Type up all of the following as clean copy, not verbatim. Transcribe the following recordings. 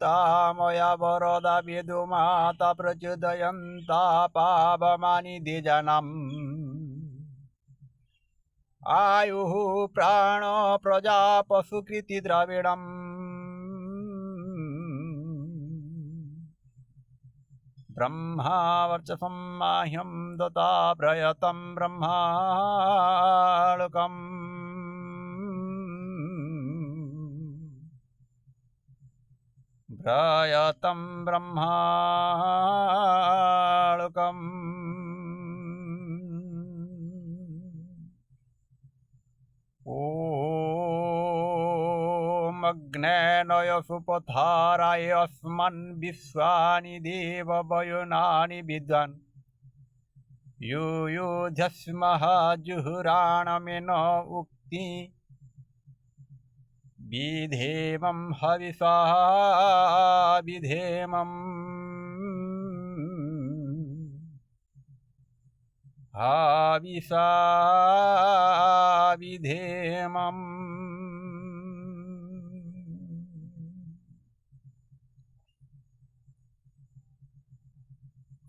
तामया वरदा विदुमाता प्रचोदयन्ता पावमानि द्विजनम् आयुः प्राण प्रजा पशुकृति द्रविडम् ब्रह्मा वर्चसं माह्यं दत्ता प्रयतं ब्रह्माणुकम् प्रयतं ब्रह्माणुकम् ॐ अग्नेनय सुपथाराय अस्मन् विश्वानि देववयुनानि विद्वान् युयुध्यस्मः जुहुराणमेन उक्ति विधेमं हविषा विधेमम् हविषा विधेमम्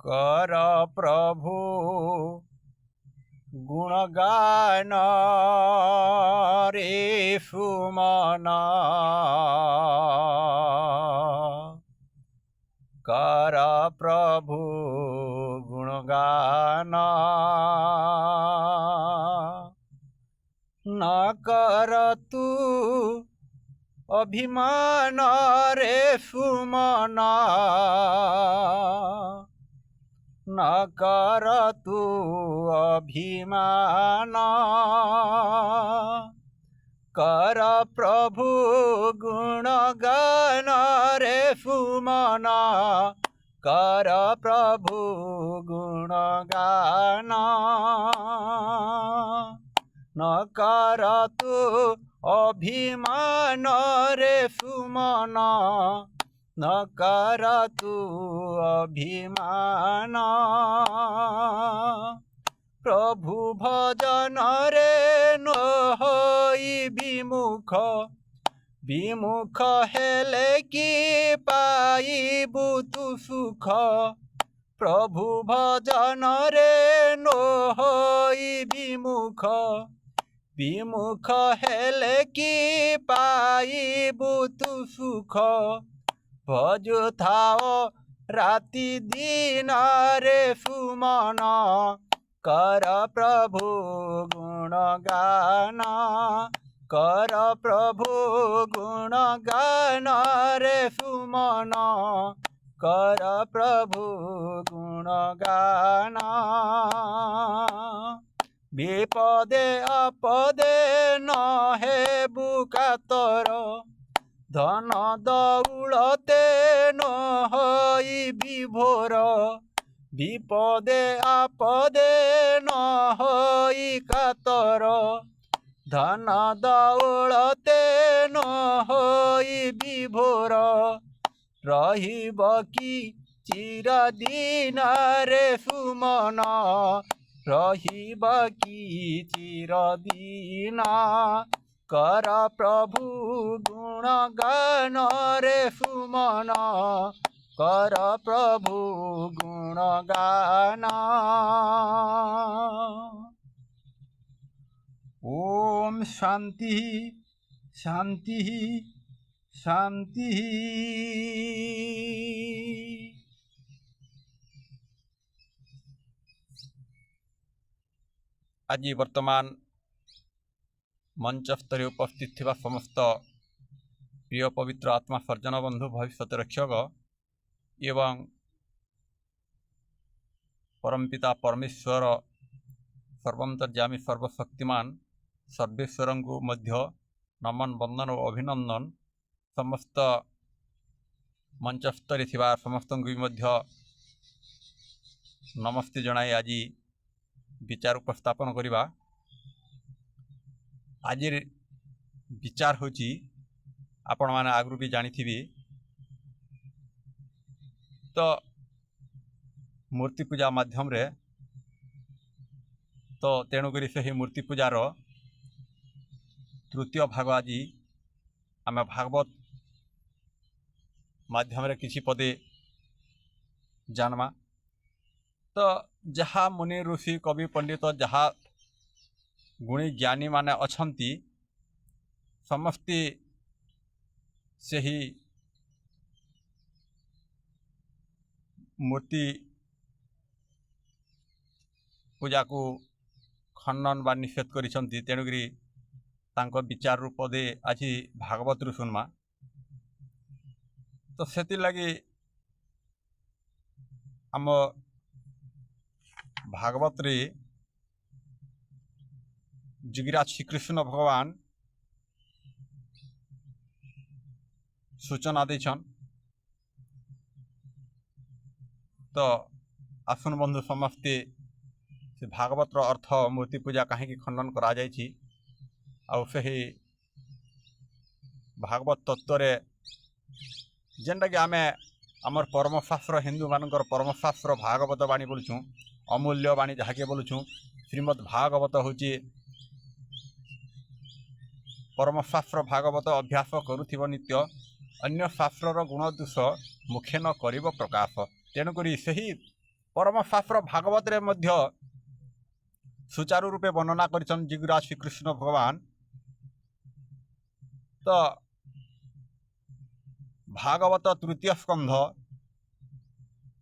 कर प्रभु गुणगान रे सुमना कर प्रभु गुणगान न कर तू अभिमान रे सुमना न कर तू अभिमान कर प्रभु गुणगान रे सुमना कर प्रभु गुणगान न कर तू अभिमान रे सुमना न कर तू अभिमान प्रभु भजन रे न होई विमुख विमुख हेले कि पाइबु तु सुख प्रभु भजन रे न होई विमुख विमुख हेले कि पाइबु तु सुख भजुथाओ राति दिन रे सुमन कर प्रभु गुणगान कर प्रभु गुणगान रे सुमन कर प्रभु गुणगान विपदे आपदे न हेबु कातर धन दौलते न होई विभोर विपदे आपदे न होई कातर धन दौलते न होई विभोर रहिब कि चिरदिन रे सुमन रहिब कि चिरदिन कर प्रभु गुणगान रे सुमन कर प्रभु गुणगान ओम शांति शांति शांति। आज वर्तमान मंचस्तरी उपस्थित थिबा समस्त प्रिय पवित्र आत्मा सर्जन बंधु भविष्य रक्षक एवं परमपिता परमेश्वर सर्वंतर्यामी सर्वशक्तिमान सर्वेश्वर को मध्य नमन वंदन और अभिनंदन समस्त मंचस्तरी समस्त नमस्ते जनाई आज विचार उपस्थापन करवा। आज विचार होची आपण माने आगु भी जानी तो मूर्ति पूजा माध्यम रे तो तेणुक से मूर्ति पूजार तृतीय भाग आज आम भागवत माध्यम रे किसी पदे जानमा। तो जहाँ मुनि ऋषि कवि पंडित जहाँ गुणी ज्ञानी माने अछंती समस्ते से ही मूर्ति पूजा को खंडन बा निषेध करिसंती। तेणुकरी तांको विचार रूप दे आज भागवत रु सुनमा। तो सेति लगी आम भागवत रे जुगिराज श्रीकृष्ण भगवान सूचना देछन। तो आसुन बंधु समस्ते से भागवत रो अर्थ मूर्ति पूजा कहीं खंडन करा जायछि आउ सही भागवत तत्व रे जेनटा कि आमे आमर परमशास्त्र हिंदू मानकर परमशास्त्र भागवत बाणी बोलुछुं अमूल्य बाणी जहाँके बोलुछुं। श्रीमद् भागवत होची परमशास्त्र भागवत अभ्यास करुथिब नित्य अन्य शास्त्र गुण दोष मुखे न करिब प्रकाश। तेणुकरी सही परमशास्त्र भागवत रे मध्य सुचारू रूपे वर्णना करिछन जिगुराज श्रीकृष्ण भगवान। तो भागवत तृतीय स्कंध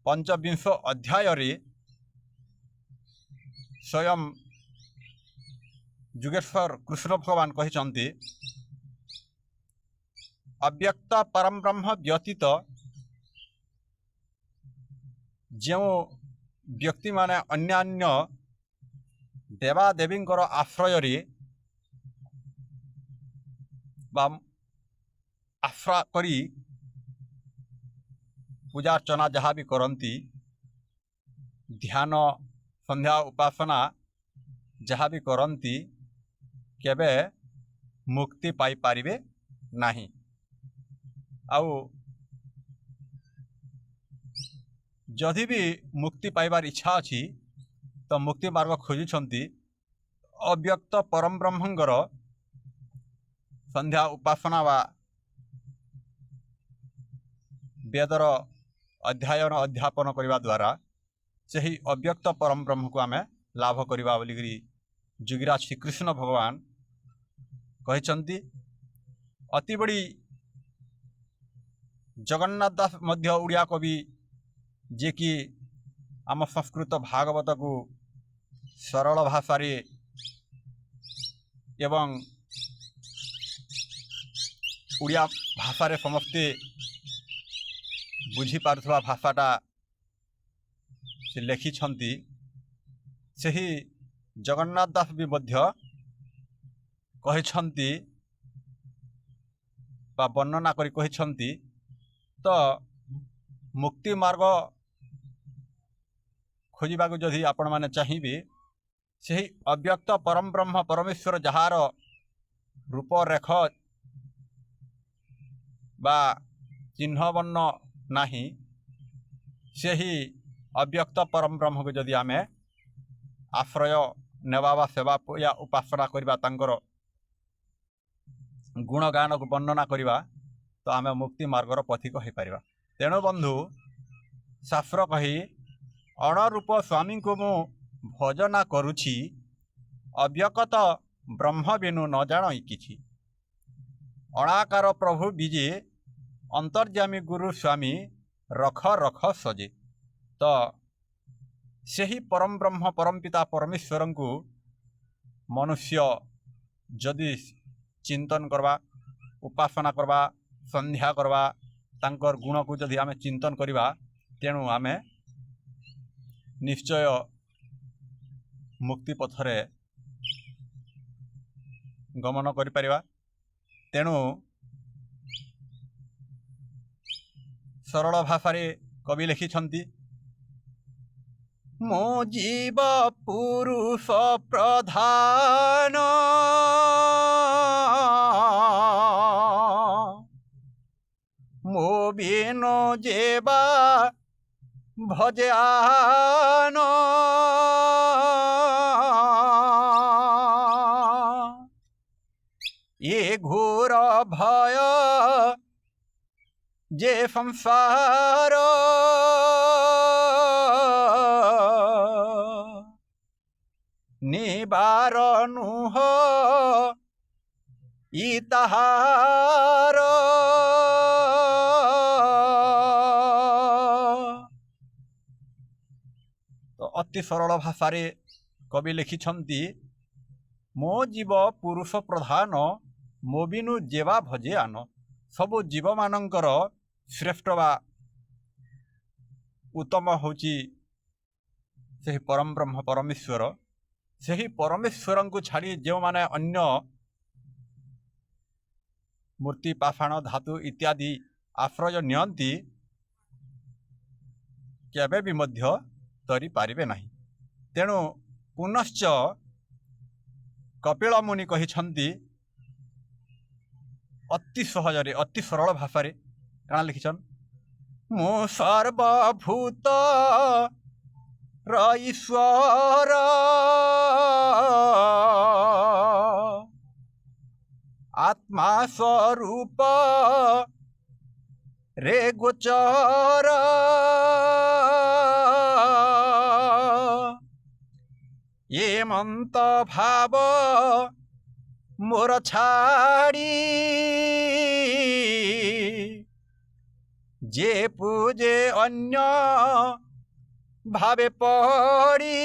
पंचविंश अध्याय रे स्वयं जुगेश्वर कृष्ण भगवान कहिछन्ति अव्यक्त परम ब्रह्म व्यतीत जो व्यक्ति माने अन्यान्य देवादेवींकर आश्रय रे बा आश्रा करी पूजा अर्चना जहाँ भी करती ध्यान संध्या उपासना जहाँ भी करती केबे मुक्ति पाई पारिबे नहीं। आउ जदि भी मुक्ति पाइबार इच्छा अच्छी तो मुक्ति मार्ग खोजुछंती अव्यक्त परम ब्रह्मंगर संध्या उपासना वा वेदर अध्ययन अध्यापन करने द्वारा से ही अव्यक्त परम ब्रह्म को आमे लाभ करवा बोलिकी जुगिराज श्रीकृष्ण भगवान कहते। अति बड़ी जगन्नाथ दास मध्य उड़िया कवि जे कि आम संस्कृत भागवत को सरल भाषा रे एवं उड़िया भाषा रे समस्ते बुझी पारुथवा भाषाटा से लिखिछंती। सही जगन्नाथ दास भी मध्य कहिछंती बा वर्णना करी कहिछंती। तो मुक्ति मार्ग खोजिबा को जदि आपण माने चाहिबे सही अव्यक्त परम ब्रह्म परमेश्वर जहार रूप रेख बा चिन्ह वर्ण नहीं से ही अव्यक्त परम ब्रह्म को जदि आमे आश्रय नेवा बा सेवा या उपासना करबा तांकर गुणगान को वर्णना करबा तो आमे मुक्ति मार्गर पथिक हो पारिबा। तेणु बंधु शास्त्र कही अणरूप स्वामी को मु भजना करुछि अव्यक्त ब्रह्म बिनु न जान किछि अणाकार प्रभु विजे अंतर्यामी गुरु स्वामी रख रख सजे। तो सही परम ब्रह्म परम पिता परमेश्वर को मनुष्य जदि चिंतन करवा उपासना करवा संध्या करवा तांकर गुण को जदि आमे चिंतन करवा तेणु आमे निश्चय मुक्ति पथरे गमन करिपारिबा। तेणु सरल भाषा कवि लिखिछन्ति मो जीव पुरुष प्रधान मो बिनु जेबा भजयान ये घोर भय जे संसार निवारणुह इताहार। तो अति सरल भाषा कवि लिखिछन्ति मो जीव पुरुष प्रधान मो बिनु जेवा भजे आन। सबु जीव मानकर श्रेष्ठ बा उत्तम होची से परम ब्रह्म परमेश्वर। से परमेश्वर को छाड़ी जो माने अन्य मूर्ति पाषाण धातु इत्यादि आश्रय नियंती केबे भी मध्य तरी पारिबे नहीं। तेणु पुनश्च कपिल मुनि कहिछन्ति अति सहजरे अति सरल भाषा काना लिखिछन मो सर्वभूत र ईश्वर आत्मा स्वरूप रे गोचर ये मंत भाव मोर छाड़ी जे पूजे अन्य भावे पड़ी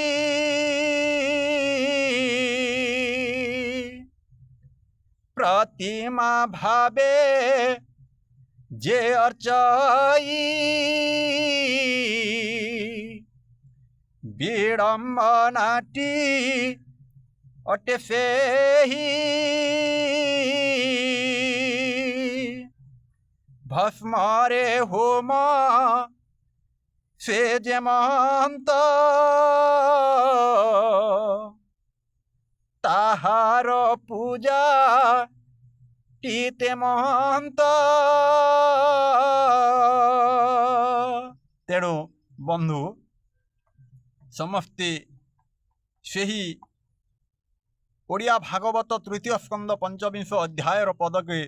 प्रतिमा भावे जे अर्चाई विडम्बनाटी अटे से ही भस्मरे होम से जेमंत ताहार पूजा टीते महंत। तेणु बंधु समस्ते सेही ओडिया भागवत तृतीय स्कंद पंचविंश अध्यायर पद के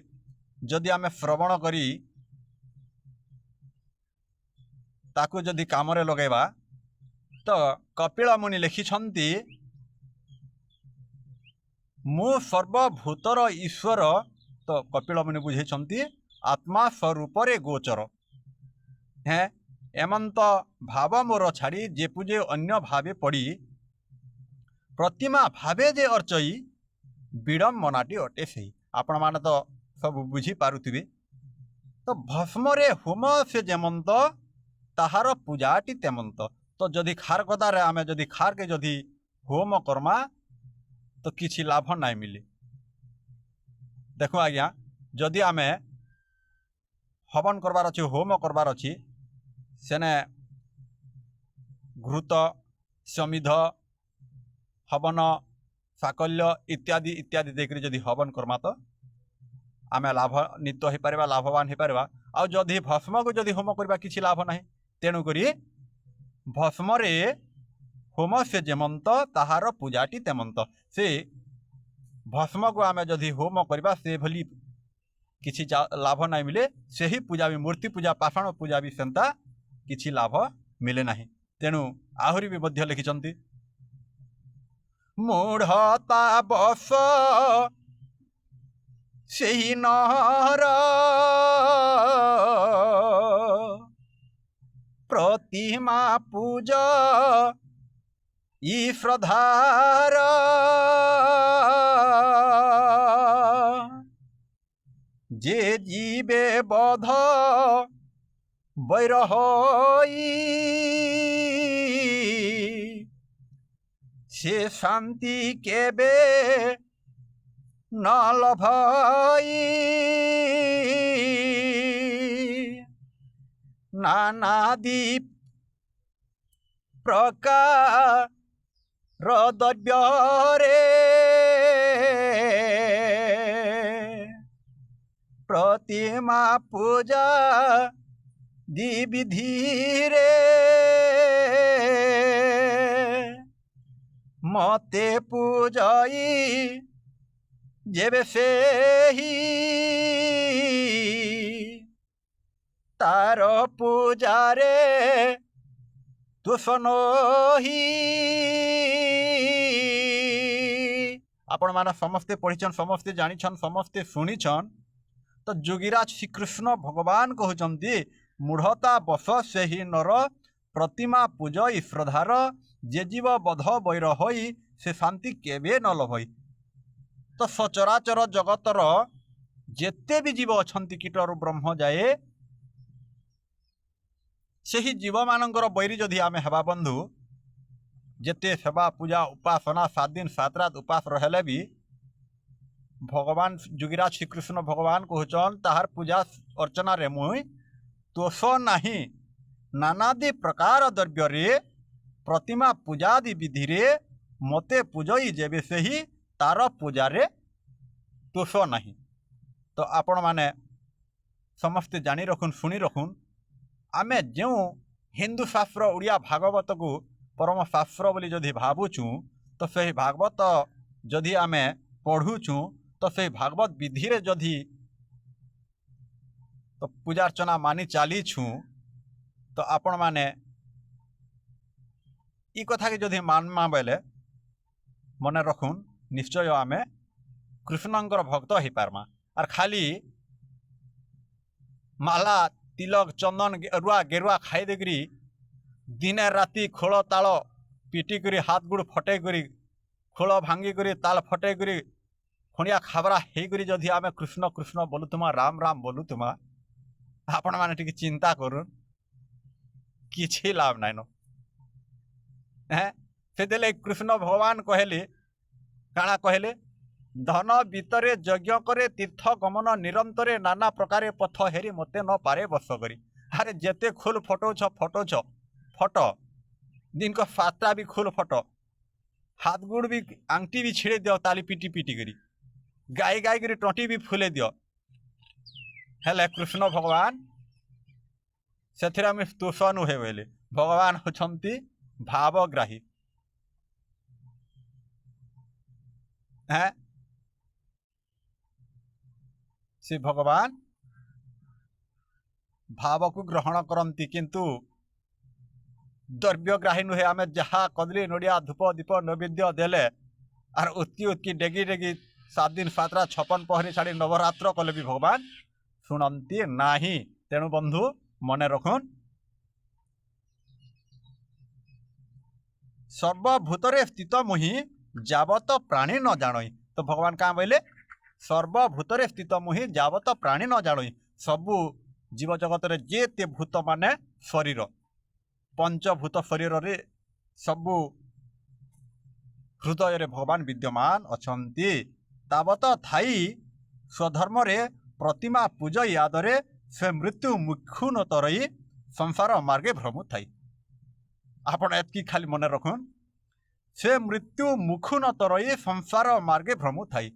जदि आमे श्रवण करी ताकू जदि कामरे लगेबा तो कपिल मुनि लिखिछन्ति मु सर्वभूतर ईश्वर। तो कपिल मुनि बुझेछन्ति आत्मा स्वरूप रे गोचर हैं एमंत भाव मोर छाड़ी जे पूजे अन्य भावे पड़ी प्रतिमा भावे जे अर्चई विडम्बनाटी अटे से। आपण माने तो सब बुझी पारुथिबे। तो भस्मरे होम से जेमंत ताहार पूजाटी तेमंत। तो जदि खार कदारे आमे जदि खार के जदि होम करमा तो किछि लाभ नाई मिले। देखो आज्ञा जदि आमे हवन करबार अछि होम करबार अछि सेने घृत समिध हवन साकल्य इत्यादि इत्यादि देखिए जदि हवन करमा तो आमे लाभान्वित हो पारिबा लाभवान हो पारिबा। आ जदि भस्म को जदि होम करबा किछि लाभ नाही। तेणु करी भस्मरे होम से जेमंत ताहार पूजाटी तेमंत। से भस्म को आमे जदि होम करबा से भली किछि लाभ नाही मिले। से ही पूजा भी मूर्ति पूजा पाषाण पूजा भी सेंता किछि लाभ मिले नाही। तेणु आहुरी भी मध्य लिखिछन्ति मूढ़ता बस सेही नर प्रतिमा पूजा ई श्रद्धार जे जीवे बध बैरहई से शांति केबे न लभई नानादि प्रकार द्रव्य प्रतिमा पूजा दी विधि रे मते पूजाई जेबे से ही तार पूजारे तुषनो ही आपण माने समस्ते पढ़ीछन समस्ते जानिछन समस्ते सुनिछन तो जोगीराज श्रीकृष्ण भगवान कहउचंती मूढ़ता बस से ही नर प्रतिमा पूजई श्रद्धार जे जीव बध बैर होई से शांति केबे न लभई। तो सचराचर जगतर जेते भी जीव अछंती कीटरु ब्रह्म जाए सेही जीव मानकर बैरी जदि आमे हेबा बंधु जेते सेवा पूजा उपासना 7 दिन 7 रात उपास रहले भी भगवान जोगीराज श्रीकृष्ण भगवान कहचन ताहार पूजा अर्चना रे मुई तोष नाही नानादि प्रकार द्रव्य रे प्रतिमा पूजादि विधि रे मते पूजई जेबे से ही तार पूजा रे तोष नाही। तो आपण माने समस्ते जानी रखुन सुनी रखुन आमे जो हिंदू शास्त्र उड़िया भागवत को परम शास्त्र बोली जदि भावुचु तो सही भागवत जदि आमे पढ़ुचु तो सही भागवत विधि रे जदि तो पूजा अर्चना मानी चलीछु तो आपण माने ई कथा के जदि मानमा बेले मने रखुन निश्चय आमे कृष्णंकर भक्त हो पारमा। और खाली माला तिलक चंदन गेरुआ गेरुआ खाई देकरी दिने राति खोल ताल पिटी करी हाथ गुड़ फटे करी खोल भांगी करी ताल फटे करी खुणिया खाबरा हे करी जदि आमे कृष्ण कृष्ण बोलुतुमा राम राम बोलुतुमा आपण माने टिके चिंता करूँ किछि लाभ नाइन से देले कृष्ण भगवान कहले काଣା कहले धन भितरे यज्ञ करे तीर्थ गमन निरंतरे नाना प्रकार पथ हेरी मते न पारे बस करी। अरे जेते खुल फटोछ फटोछ फट दिन को 7टा भी खुल फट हाथ गुड़ भी आंगटी भी छिड़े दियो ताली पिटी पिटी करी गाई गाई करी टोटी भी फुले दियो हेले कृष्ण भगवान से आम स्तोष नुहे बोले भगवान होछंती भावग्राही हैं से भगवान भाव को ग्रहण करती किंतु द्रव्यग्राही नुहे आम जहाँ कदली नड़िया धूप दीप नैवेद्य देले और उत्की उत्की डेगी डेगी 7 दिन 7 रात 56 पहरी छाड़ी नवरात्र कले भी भगवान शुणती नाही। तेणु बंधु मने रखुन सर्वभूतरे स्थित मुहि जावत प्राणी न जानई। तो भगवान क्या बोले सर्वभूतरे स्थित मुहि जावत प्राणी न जानई सबु जीव जगत रे जेते भूत माने शरीर पंचभूत शरीर रे सबु हृदय रे भगवान विद्यमान अछंती तावत थाई स्वधर्म रे प्रतिमा पूजई आदरे से मृत्यु मुखु न तरई संसार मार्गे भ्रमु थाई। आपण एतकी खाली मन रखुन से मृत्यु मुखु न तरई संसार मार्गे भ्रमु थाई।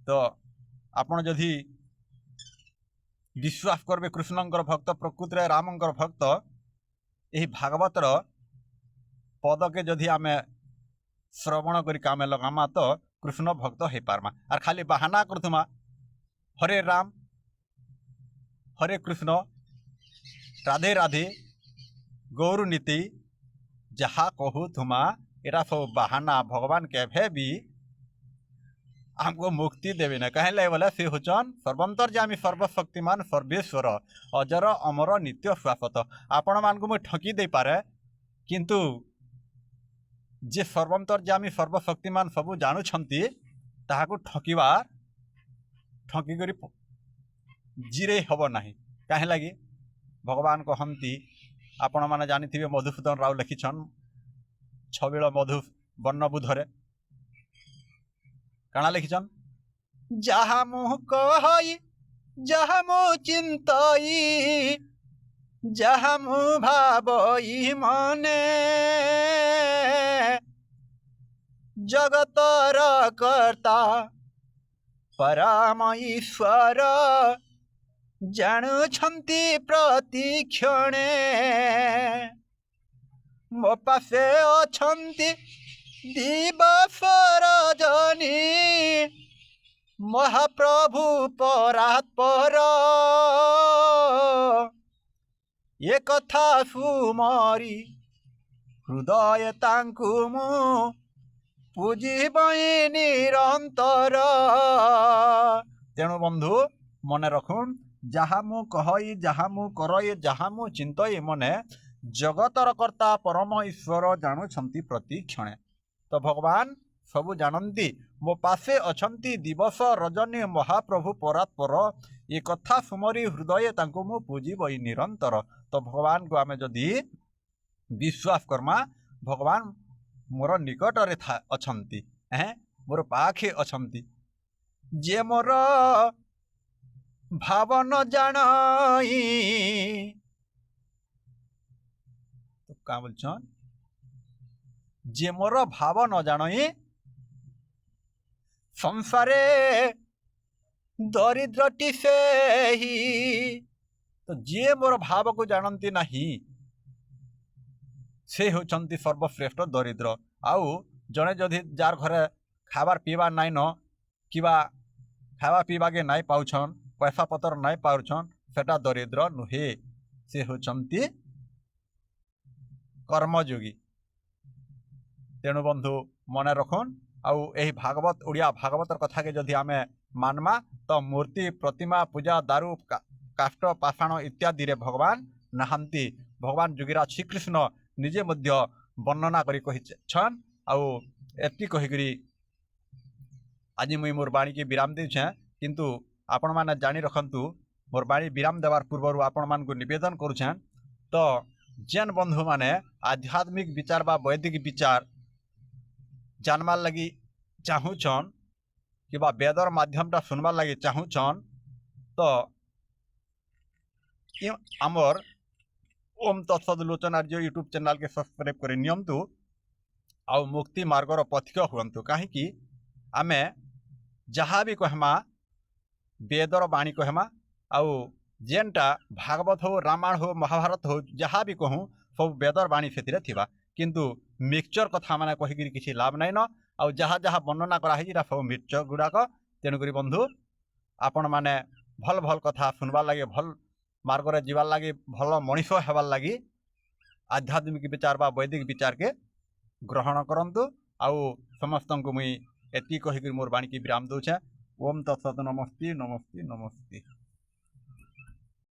तो आपण जदि विश्वास करबे कृष्णंकर भक्त प्रकृत रे रामंकर भक्त यही भागवतर पद के जदि आमे श्रवण करी कामे लगामा तो कृष्ण भक्त हो पारमा। और खाली बहाना करथुमा हरे राम हरे कृष्ण राधे राधे गौर नीति जहा कहू थुमा एरा सब बहाना भगवान केभे भी हमको मुक्ति देवे न कहे लगे बोले से होचन सर्वंतर्यामी सर्वशक्तिमान सर्वेश्वर अजर अमर नित्य शाश्वत। आपण मान को मुझे ठकी दे पारे किंतु जे सर्वंतर्यामी सर्वशक्तिमान सबू जानुछंती ताहाको ठकीबार ठकी करी जीरे हब नाही काहे लगी भगवान कहती आपण माने जानिथिबे मधुसूदन राव लिखिछन छबिल मधु वर्णबुधरे काଣା लिखिछन जहा मुह कहि जहा मु चिंतई जहा मु भाबई मने जगतर कर्ता परम ईश्वर जाणुछंती प्रतिक्षणे मो पासे अछंती दिवस रजनी महाप्रभु परात्पर ये कथा सुमरी हृदय तांकु मु पूजिबई निरंतर तेणु बंधु मने रखुन जहा मु कहई जहा मु करई जहा मु चिंतई मने जगतर कर्ता परम ईश्वर जाणुछंती प्रति क्षणे तो भगवान सबु जानती मो पासे अछंती दिवस रजनी महाप्रभु परात्पर ये कथा सुमरी हृदय तांको मु पूजिबई निरंतर तो भगवान को आमे जदि विश्वास करमा भगवान मोर निकटरे अछंती मोर पाखे अछंती जे मोर भावन जानाई तो क्या बोलछन जे मोर भाव न जानाई संसारे दरिद्रटी से ही तो जे मोर भाव को जानती नहीं से होचंती सर्वश्रेष्ठ दरिद्र आउ जड़े जदि जार घरे खाबार पीबार नाई न किबा खावा पीवा के नाई पाउछन पैसा पतर नाई पाउछन सेटा दरिद्र नुहे से होचंती कर्मयोगी तेणु बंधु मने रखुन आउ एही भागवत ओडिया भागवतर कथा के जदि आमे मानमा तो मूर्ति प्रतिमा पूजा दारू काष्ट पाषाण इत्यादि रे भगवान नहांती भगवान जोगीराज श्रीकृष्ण निजे मध्य वर्णना करी कहिछन आउ एति कहिकरी आज मुई मोर बाणी के विराम देछे किंतु आपण माने जानी रखंतु मोर बाणी विराम देवार पूर्व आपण मान को निवेदन करूछन तो जेन बंधु माने आध्यात्मिक विचार बा वैदिक विचार जानवार लगी चाहूछन कि वेदर माध्यमटा सुनवार लगी चाहूछन तो आमर ओम तत्सदलोचनार्य यूट्यूब चैनल के सब्सक्राइब कर नियंतु आउ मुक्ति मार्गर पथिक हुअंतु कहीं आमे जहाँ भी कहमा वेदर बाणी कहमा आउ जेनटा भागवत हो रामायण हो महाभारत हो जहाँ भी कहूँ सब वेदर बाणी से थिबा किंतु मिक्सचर कथा माने कहीकि किसी लाभ नाइन आउ जहाँ जहाँ वर्णना कराही सब मिक्सचर गुड़ाक तेणुक बंधु आपण माने भल भल कथा सुनवार लगे भल मार्गरे जीवार लगी भल मनीष हेबार लगी आध्यात्मिक विचार बा वैदिक विचार के ग्रहण करंतु आउ समस्त को मुई एति कहीकि मोर बाणी की विराम दूचे ओम तत्सत नमस्ते नमस्ते नमस्ते।